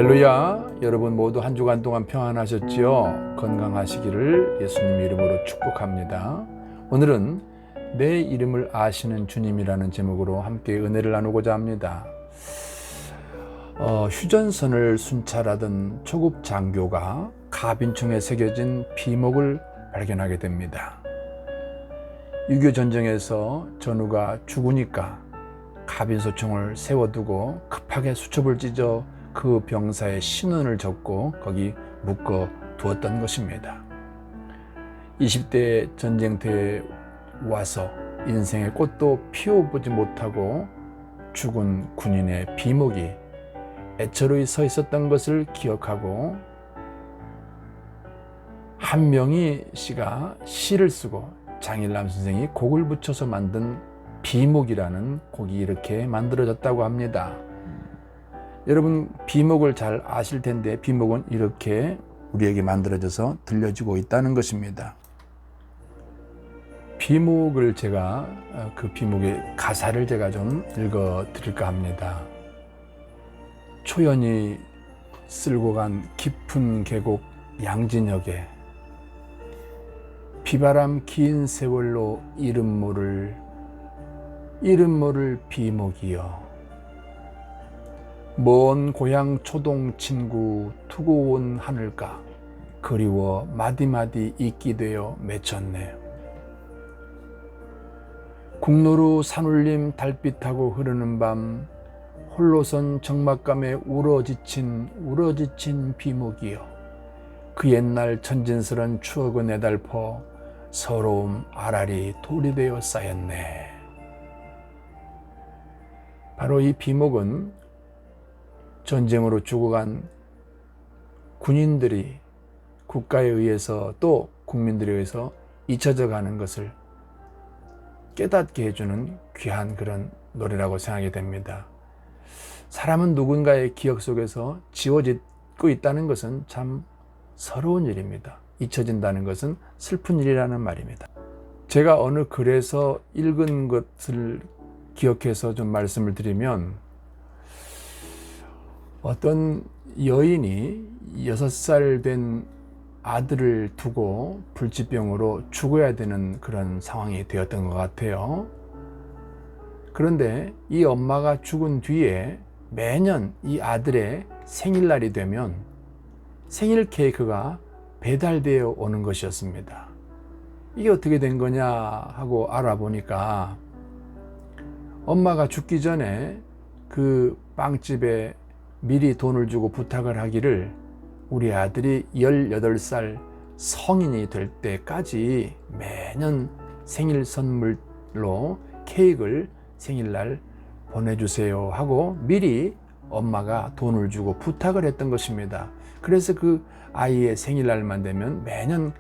할렐루야. 여러분 모두 한 주간 동안 평안하셨지요? 건강하시기를 예수님 이름으로 축복합니다. 오늘은 내 이름을 아시는 주님이라는 제목으로 함께 은혜를 나누고자 합니다. 휴전선을 순찰하던 초급 장교가 가빈총에 새겨진 비목을 발견하게 됩니다. 6.25 전쟁에서 전우가 죽으니까 가빈소총을 세워두고 급하게 수첩을 찢어 그 병사의 신원을 적고 거기 묶어 두었던 것입니다. 20대 전쟁터에 와서 인생의 꽃도 피워보지 못하고 죽은 군인의 비목이 애처로이 서 있었던 것을 기억하고 한명희 씨가 시를 쓰고 장일남 선생이 곡을 붙여서 만든 비목이라는 곡이 이렇게 만들어졌다고 합니다. 여러분 비목을 잘 아실 텐데 비목은 이렇게 우리에게 만들어져서 들려지고 있다는 것입니다. 비목을 제가 그 비목의 가사를 제가 좀 읽어 드릴까 합니다. 초연이 쓸고 간 깊은 계곡 양진역에 비바람 긴 세월로 이름 모를 비목이여 먼 고향 초동 친구 두고 온 하늘가 그리워 마디마디 잊기 되어 맺혔네. 국로루 산울림 달빛하고 흐르는 밤 홀로선 적막감에 울어지친 비목이여 그 옛날 천진스런 추억을 내달퍼 서러움 알알이 돌이 되어 쌓였네. 바로 이 비목은 전쟁으로 죽어간 군인들이 국가에 의해서 또 국민들에 의해서 잊혀져 가는 것을 깨닫게 해주는 귀한 그런 노래라고 생각이 됩니다. 사람은 누군가의 기억 속에서 지워지고 있다는 것은 참 서러운 일입니다. 잊혀진다는 것은 슬픈 일이라는 말입니다. 제가 어느 글에서 읽은 것을 기억해서 좀 말씀을 드리면 어떤 여인이 6살 된 아들을 두고 불치병으로 죽어야 되는 그런 상황이 되었던 것 같아요. 그런데 이 엄마가 죽은 뒤에 매년 이 아들의 생일날이 되면 생일 케이크가 배달되어 오는 것이었습니다. 이게 어떻게 된 거냐 하고 알아보니까 엄마가 죽기 전에 그 빵집에 미리 돈을 주고 부탁을 하기를 우리 아들이 18살 성인이 될 때까지 매년 생일 선물로 케이크를 생일날 보내주세요 하고 미리 엄마가 돈을 주고 부탁을 했던 것입니다. 그래서 그 아이의 생일날만 되면 매년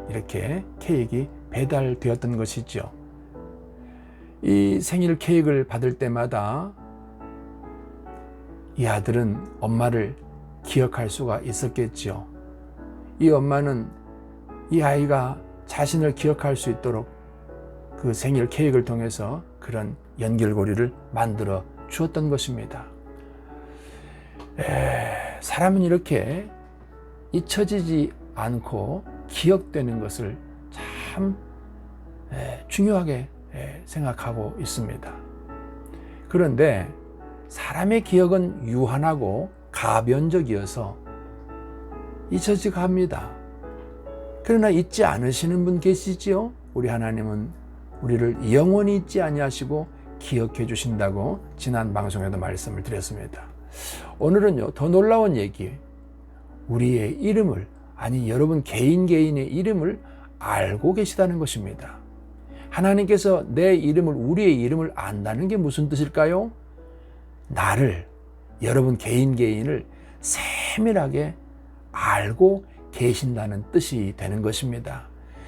이렇게 케이크가 배달되었던 것이죠. 이 생일 케이크를 받을 때마다 이 아들은 엄마를 기억할 수가 있었겠지요. 이 엄마는 이 아이가 자신을 기억할 수 있도록 그 생일 케이크를 통해서 그런 연결고리를 만들어 주었던 것입니다. 사람은 이렇게 잊혀지지 않고 기억되는 것을 참 중요하게 생각하고 있습니다. 그런데 사람의 기억은 유한하고 가변적이어서 잊혀지고 합니다. 그러나 잊지 않으시는 분 계시지요? 우리 하나님은 우리를 영원히 잊지 아니하시고 기억해 주신다고 지난 방송에도 말씀을 드렸습니다. 오늘은요, 더 놀라운 얘기, 우리의 이름을, 아니 여러분 개인의 이름을 알고 계시다는 것입니다. 하나님께서 내 이름을, 우리의 이름을 안다는 게 무슨 뜻일까요? 나를, 여러분 개인을 세밀하게 알고 계신다는 뜻이 되는 것입니다.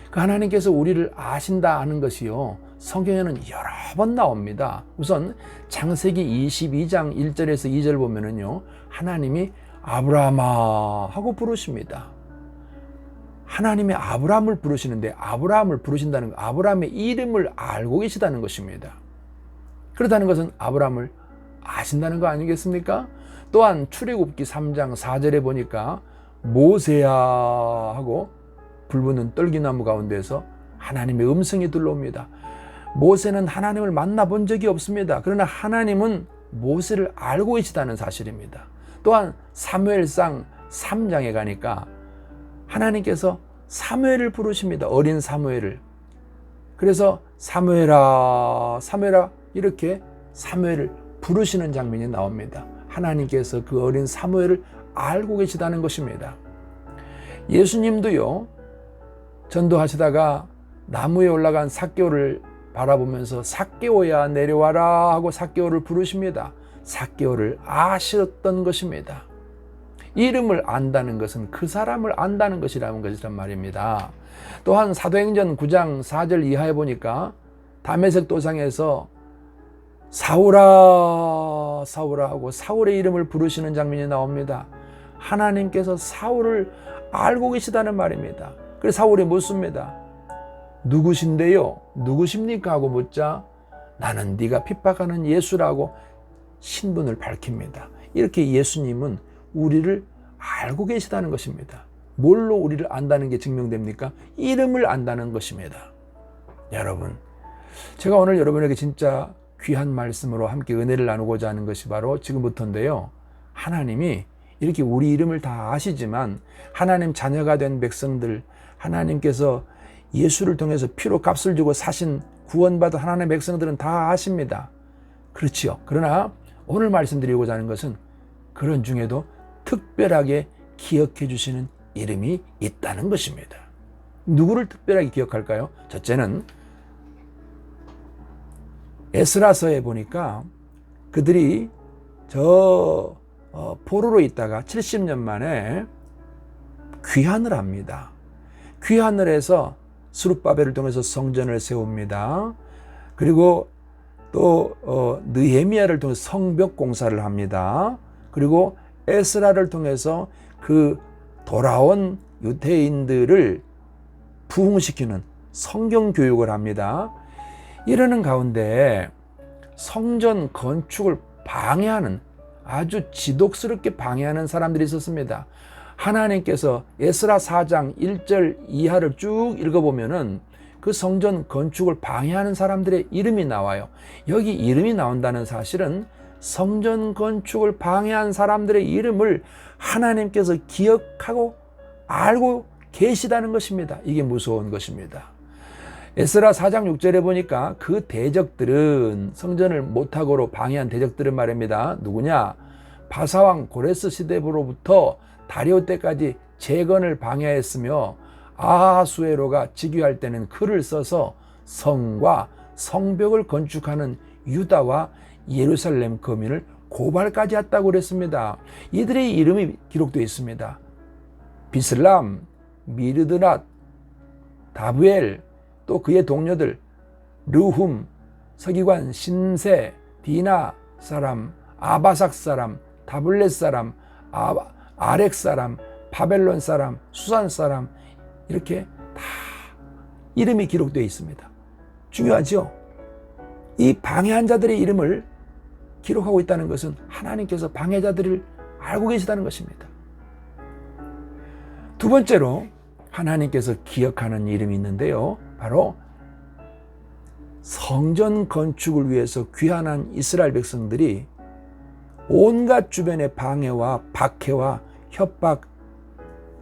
그 하나님께서 우리를 아신다 하는 것이요, 성경에는 여러 번 나옵니다. 우선 창세기 22장 1절에서 2절 보면은요, 하나님이 아브라함아 하고 부르십니다. 하나님이 아브라함을 부르시는데 아브라함을 부르신다는 것, 아브라함의 이름을 알고 계시다는 것입니다. 그렇다는 것은 아브라함을 아신다는 거 아니겠습니까? 또한 출애굽기 3장 4절에 보니까 모세야 하고 불붙는 떨기나무 가운데서 하나님의 음성이 들려옵니다. 모세는 하나님을 만나본 적이 없습니다. 그러나 하나님은 모세를 알고 계시다는 사실입니다. 또한 사무엘상 3장에 가니까 하나님께서 사무엘을 부르십니다. 어린 사무엘을. 그래서 사무엘아 사무엘아 이렇게 사무엘을 부르시는 장면이 나옵니다. 하나님께서 그 어린 사무엘을 알고 계시다는 것입니다. 예수님도요, 전도하시다가 나무에 올라간 삭개오를 바라보면서 삭개오야 내려와라 하고 삭개오를 부르십니다. 삭개오를 아셨던 것입니다. 이름을 안다는 것은 그 사람을 안다는 것이란 말입니다. 또한 사도행전 9장 4절 이하에 보니까 다메섹 도상에서 사울아 사울아 하고 사울의 이름을 부르시는 장면이 나옵니다. 하나님께서 사울을 알고 계시다는 말입니다. 그래서 사울이 묻습니다. 누구신데요? 누구십니까? 하고 묻자 나는 네가 핍박하는 예수라고 신분을 밝힙니다. 이렇게 예수님은 우리를 알고 계시다는 것입니다. 뭘로 우리를 안다는 게 증명됩니까? 이름을 안다는 것입니다. 여러분, 제가 오늘 여러분에게 진짜 귀한 말씀으로 함께 은혜를 나누고자 하는 것이 바로 지금부터인데요. 하나님이 이렇게 우리 이름을 다 아시지만 하나님 자녀가 된 백성들, 하나님께서 예수를 통해서 피로 값을 주고 사신 구원받은 하나님의 백성들은 다 아십니다. 그렇지요. 그러나 오늘 말씀드리고자 하는 것은 그런 중에도 특별하게 기억해 주시는 이름이 있다는 것입니다. 누구를 특별하게 기억할까요? 첫째는 에스라서에 보니까 그들이 포로로 있다가 70년 만에 귀환을 합니다. 귀환을 해서 스룹바벨을 통해서 성전을 세웁니다. 그리고 또 느헤미야를 통해서 성벽 공사를 합니다. 그리고 에스라를 통해서 그 돌아온 유대인들을 부흥시키는 성경 교육을 합니다. 이러는 가운데 성전 건축을 방해하는, 아주 지독스럽게 방해하는 사람들이 있었습니다. 하나님께서 에스라 4장 1절 이하를 쭉 읽어보면은 그 성전 건축을 방해하는 사람들의 이름이 나와요. 여기 이름이 나온다는 사실은 성전 건축을 방해한 사람들의 이름을 하나님께서 기억하고 알고 계시다는 것입니다. 이게 무서운 것입니다. 에스라 4장 6절에 보니까 그 대적들은, 성전을 못하고로 방해한 대적들은 말입니다. 누구냐? 바사왕 고레스 시대로부터 다리오 때까지 재건을 방해했으며 아하수에로가 즉위할 때는 글을 써서 성과 성벽을 건축하는 유다와 예루살렘 거민을 고발까지 했다고 그랬습니다. 이들의 이름이 기록되어 있습니다. 비슬람, 미르드낫, 다브엘, 또 그의 동료들 르훔, 서기관 신세, 디나 사람, 아바삭 사람, 다블렛 사람, 아렉 사람, 바벨론 사람, 수산 사람, 이렇게 다 이름이 기록되어 있습니다. 중요하죠? 이 방해한 자들의 이름을 기록하고 있다는 것은 하나님께서 방해자들을 알고 계시다는 것입니다. 두 번째로 하나님께서 기억하는 이름이 있는데요. 바로 성전 건축을 위해서 귀환한 이스라엘 백성들이 온갖 주변의 방해와 박해와 협박,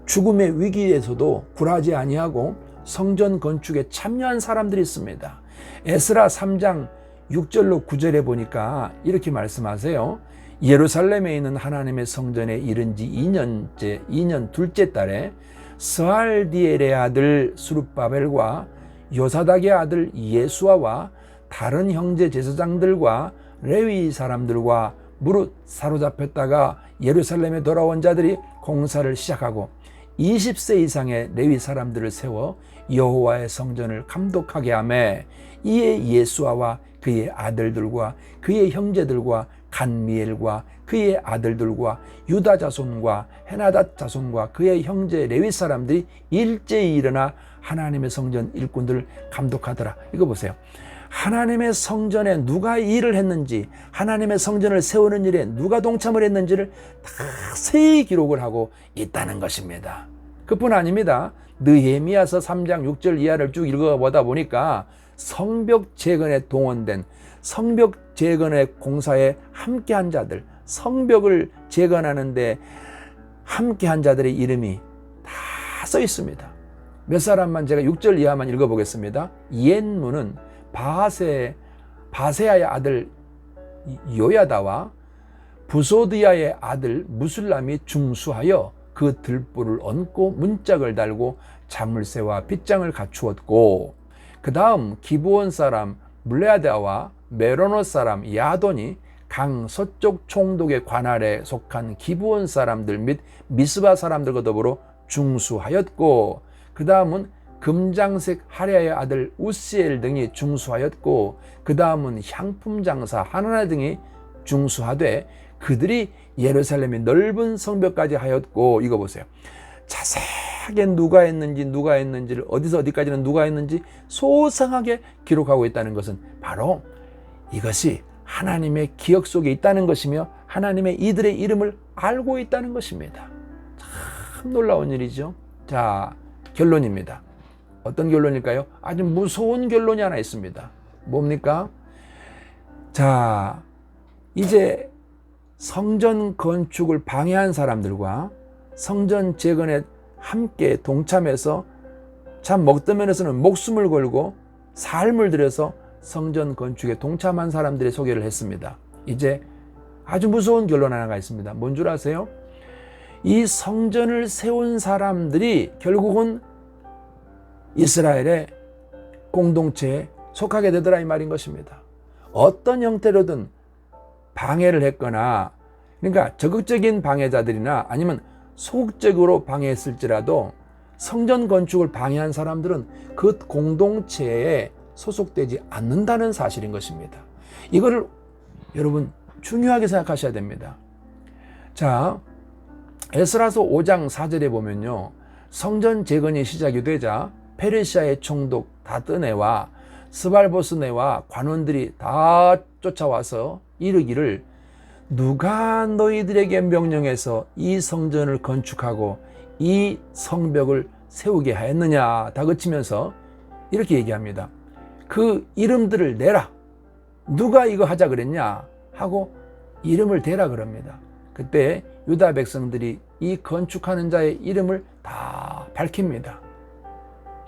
죽음의 위기에서도 굴하지 아니하고 성전 건축에 참여한 사람들이 있습니다. 에스라 3장 6절로 9절에 보니까 이렇게 말씀하세요. 예루살렘에 있는 하나님의 성전에 이른 지 2년 둘째 달에 스알디엘의 아들 스룹바벨과 요사닥의 아들 예수아와 다른 형제 제사장들과 레위 사람들과 무릇 사로잡혔다가 예루살렘에 돌아온 자들이 공사를 시작하고 20세 이상의 레위 사람들을 세워 여호와의 성전을 감독하게 하며 이에 예수아와 그의 아들들과 그의 형제들과 간미엘과 그의 아들들과 유다 자손과 헤나닷 자손과 그의 형제 레위 사람들이 일제히 일어나 하나님의 성전 일꾼들을 감독하더라. 이거 보세요. 하나님의 성전에 누가 일을 했는지, 하나님의 성전을 세우는 일에 누가 동참을 했는지를 다 세히 기록을 하고 있다는 것입니다. 그뿐 아닙니다. 느헤미야서 3장 6절 이하를 쭉 읽어보다 보니까 성벽 재건에 동원된, 성벽 재건의 공사에 함께한 자들, 성벽을 재건하는데 함께한 자들의 이름이 다 써 있습니다. 몇 사람만 제가 6절 이하만 읽어보겠습니다. 옛문은 바세야의 아들 요야다와 부소드야의 아들 무술람이 중수하여 그 들보를 얹고 문짝을 달고 자물쇠와 빗장을 갖추었고, 그 다음 기브온 사람 물레아다와 메로노 사람 야돈이 강 서쪽 총독의 관할에 속한 기브온 사람들 및 미스바 사람들과 더불어 중수하였고, 그 다음은 금장색 하랴의 아들 우시엘 등이 중수하였고, 그 다음은 향품 장사 하나나 등이 중수하되 그들이 예루살렘의 넓은 성벽까지 하였고, 이거 보세요. 자세하게 누가 했는지를 어디서 어디까지는 누가 했는지 소상하게 기록하고 있다는 것은 바로 이것이 하나님의 기억 속에 있다는 것이며 하나님의 이들의 이름을 알고 있다는 것입니다. 참 놀라운 일이죠. 자, 결론입니다. 어떤 결론일까요? 아주 무서운 결론이 하나 있습니다. 뭡니까? 자, 이제 성전 건축을 방해한 사람들과 성전 재건에 함께 동참해서 참 먹던 면에서는 목숨을 걸고 삶을 들여서 성전 건축에 동참한 사람들의 소개를 했습니다. 이제 아주 무서운 결론 하나가 있습니다. 뭔 줄 아세요? 이 성전을 세운 사람들이 결국은 이스라엘의 공동체에 속하게 되더라 이 말인 것입니다. 어떤 형태로든 방해를 했거나, 그러니까 적극적인 방해자들이나 아니면 소극적으로 방해했을지라도 성전 건축을 방해한 사람들은 그 공동체에 소속되지 않는다는 사실인 것입니다. 이거를 여러분 중요하게 생각하셔야 됩니다. 자, 에스라서 5장 4절에 보면요, 성전 재건이 시작이 되자 페르시아의 총독 다드네와 스발보스네와 관원들이 다 쫓아와서 이르기를 누가 너희들에게 명령해서 이 성전을 건축하고 이 성벽을 세우게 하였느냐 다그치면서 이렇게 얘기합니다. 그 이름들을 내라. 누가 이거 하자 그랬냐 하고 이름을 대라 그럽니다. 그때 유다 백성들이 이 건축하는 자의 이름을 다 밝힙니다.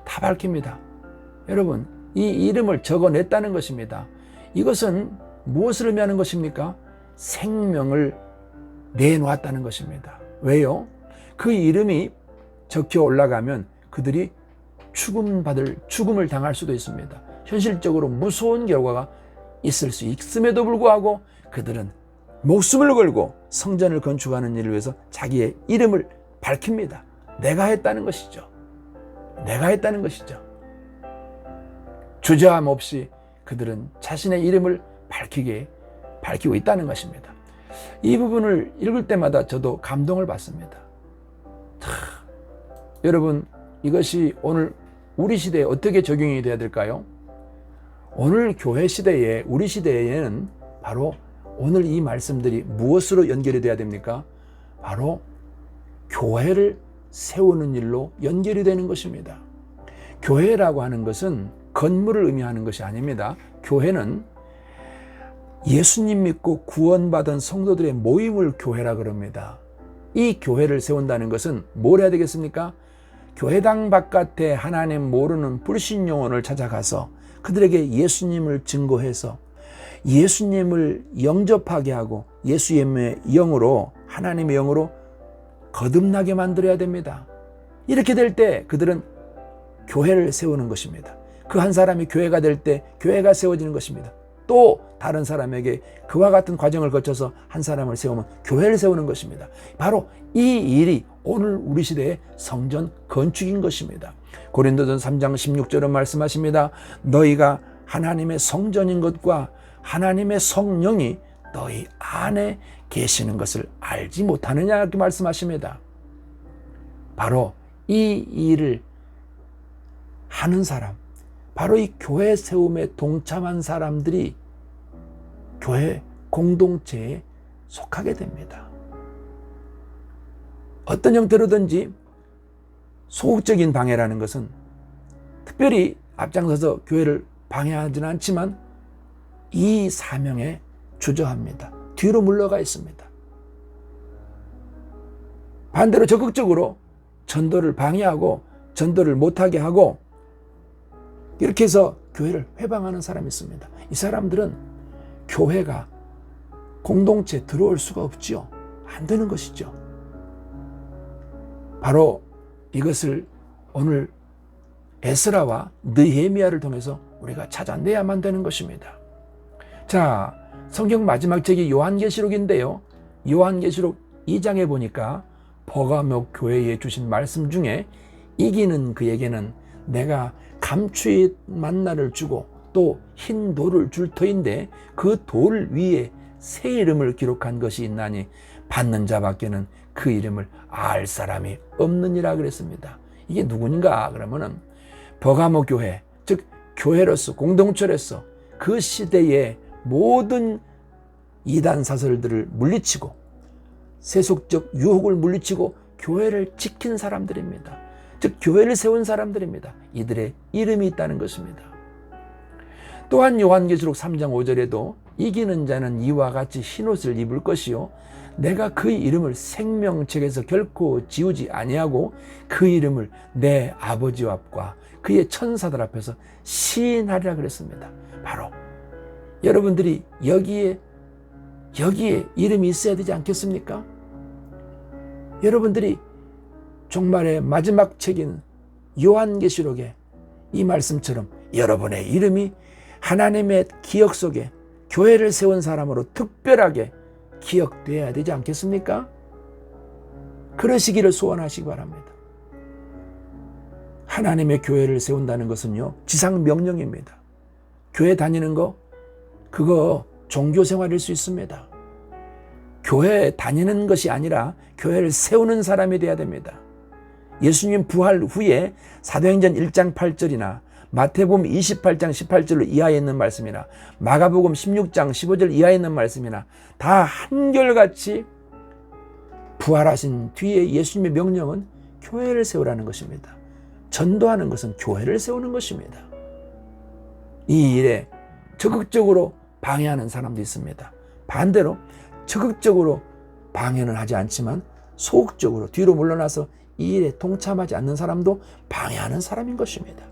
다 밝힙니다. 여러분, 이 이름을 적어냈다는 것입니다. 이것은 무엇을 의미하는 것입니까? 생명을 내놓았다는 것입니다. 왜요? 그 이름이 적혀 올라가면 그들이 죽음을 당할 수도 있습니다. 현실적으로 무서운 결과가 있을 수 있음에도 불구하고 그들은 목숨을 걸고 성전을 건축하는 일을 위해서 자기의 이름을 밝힙니다. 내가 했다는 것이죠. 내가 했다는 것이죠. 주저함 없이 그들은 자신의 이름을 밝히고 있다는 것입니다. 이 부분을 읽을 때마다 저도 감동을 받습니다. 여러분, 이것이 오늘 우리 시대에 어떻게 적용이 돼야 될까요? 오늘 교회 시대에, 우리 시대에는 바로 오늘 이 말씀들이 무엇으로 연결이 돼야 됩니까? 바로 교회를 세우는 일로 연결이 되는 것입니다. 교회라고 하는 것은 건물을 의미하는 것이 아닙니다. 교회는 예수님 믿고 구원받은 성도들의 모임을 교회라 그럽니다. 이 교회를 세운다는 것은 뭘 해야 되겠습니까? 교회당 바깥에 하나님 모르는 불신 영혼을 찾아가서 그들에게 예수님을 증거해서 예수님을 영접하게 하고 예수님의 영으로, 하나님의 영으로 거듭나게 만들어야 됩니다. 이렇게 될 때 그들은 교회를 세우는 것입니다. 그 한 사람이 교회가 될 때 교회가 세워지는 것입니다. 또 다른 사람에게 그와 같은 과정을 거쳐서 한 사람을 세우면 교회를 세우는 것입니다. 바로 이 일이 오늘 우리 시대의 성전 건축인 것입니다. 고린도전서 3장 16절은 말씀하십니다. 너희가 하나님의 성전인 것과 하나님의 성령이 너희 안에 계시는 것을 알지 못하느냐 이렇게 말씀하십니다. 바로 이 일을 하는 사람, 바로 이 교회 세움에 동참한 사람들이 교회 공동체에 속하게 됩니다. 어떤 형태로든지 소극적인 방해라는 것은 특별히 앞장서서 교회를 방해하지는 않지만 이 사명에 주저합니다. 뒤로 물러가 있습니다. 반대로 적극적으로 전도를 방해하고 전도를 못하게 하고 이렇게 해서 교회를 회방하는 사람이 있습니다. 이 사람들은 교회가 공동체에 들어올 수가 없지요. 안 되는 것이죠. 바로 이것을 오늘 에스라와 느헤미야를 통해서 우리가 찾아내야만 되는 것입니다. 자, 성경 마지막 책이 요한계시록인데요. 요한계시록 2장에 보니까 버가목 교회에 주신 말씀 중에 이기는 그에게는 내가 감추의 만나를 주고 또 흰 돌을 줄 터인데 그 돌 위에 새 이름을 기록한 것이 있나니 받는 자밖에는 그 이름을 알 사람이 없느니라 그랬습니다. 이게 누구인가 그러면은 버가모 교회, 즉 교회로서 공동체로서 그 시대의 모든 이단 사설들을 물리치고 세속적 유혹을 물리치고 교회를 지킨 사람들입니다. 즉 교회를 세운 사람들입니다. 이들의 이름이 있다는 것입니다. 또한 요한계시록 3장 5절에도 이기는 자는 이와 같이 흰옷을 입을 것이요 내가 그 이름을 생명책에서 결코 지우지 아니하고 그 이름을 내 아버지 앞과 그의 천사들 앞에서 시인하리라 그랬습니다. 바로 여러분들이 여기에 이름이 있어야 되지 않겠습니까? 여러분들이 종말의 마지막 책인 요한계시록에 이 말씀처럼 여러분의 이름이 하나님의 기억 속에 교회를 세운 사람으로 특별하게 기억되어야 되지 않겠습니까? 그러시기를 소원하시기 바랍니다. 하나님의 교회를 세운다는 것은요, 지상 명령입니다. 교회 다니는 거, 그거 종교 생활일 수 있습니다. 교회 다니는 것이 아니라 교회를 세우는 사람이 되어야 됩니다. 예수님 부활 후에 사도행전 1장 8절이나 마태복음 28장 18절로 이하에 있는 말씀이나 마가복음 16장 15절 이하에 있는 말씀이나 다 한결같이 부활하신 뒤에 예수님의 명령은 교회를 세우라는 것입니다. 전도하는 것은 교회를 세우는 것입니다. 이 일에 적극적으로 방해하는 사람도 있습니다. 반대로 적극적으로 방해는 하지 않지만 소극적으로 뒤로 물러나서 이 일에 동참하지 않는 사람도 방해하는 사람인 것입니다.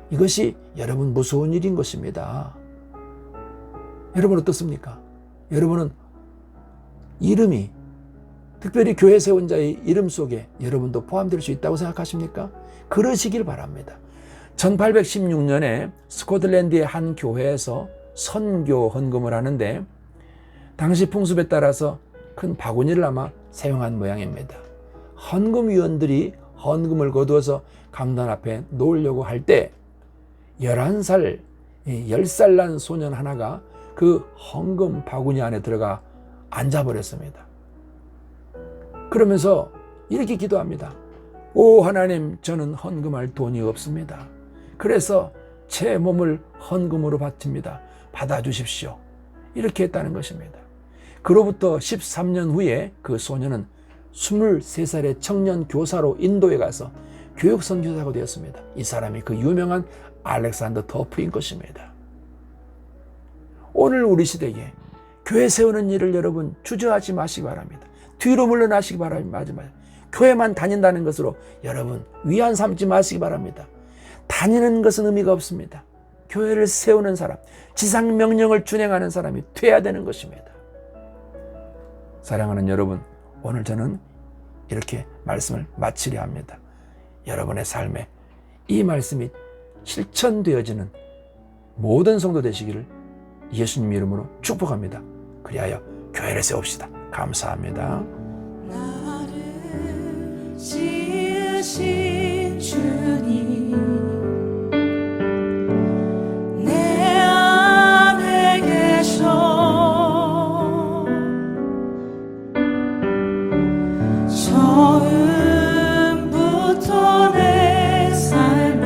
이것이 여러분 무서운 일인 것입니다. 여러분 어떻습니까? 여러분은 이름이 특별히 교회 세운 자의 이름 속에 여러분도 포함될 수 있다고 생각하십니까? 그러시길 바랍니다. 1816년에 스코틀랜드의 한 교회에서 선교 헌금을 하는데 당시 풍습에 따라서 큰 바구니를 아마 사용한 모양입니다. 헌금위원들이 헌금을 거두어서 강단 앞에 놓으려고 할 때 11살, 10살 난 소년 하나가 그 헌금 바구니 안에 들어가 앉아버렸습니다. 그러면서 이렇게 기도합니다. 오 하나님, 저는 헌금할 돈이 없습니다. 그래서 제 몸을 헌금으로 바칩니다. 받아주십시오. 이렇게 했다는 것입니다. 그로부터 13년 후에 그 소년은 23살의 청년 교사로 인도에 가서 교육 선교사가 되었습니다. 이 사람이 그 유명한 알렉산더 더프인 것입니다. 오늘 우리 시대에 교회 세우는 일을 여러분 주저하지 마시기 바랍니다. 뒤로 물러나시기 바랍니다. 교회만 다닌다는 것으로 여러분 위안 삼지 마시기 바랍니다. 다니는 것은 의미가 없습니다. 교회를 세우는 사람, 지상 명령을 준행하는 사람이 돼야 되는 것입니다. 사랑하는 여러분, 오늘 저는 이렇게 말씀을 마치려 합니다. 여러분의 삶에 이 말씀이 실천되어지는 모든 성도 되시기를 예수님 이름으로 축복합니다. 그리하여 교회를 세웁시다. 감사합니다. 나를 지으신 주님, 내 안에 계셔 처음부터 내 삶은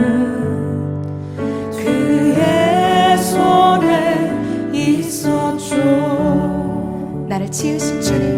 지으신 주님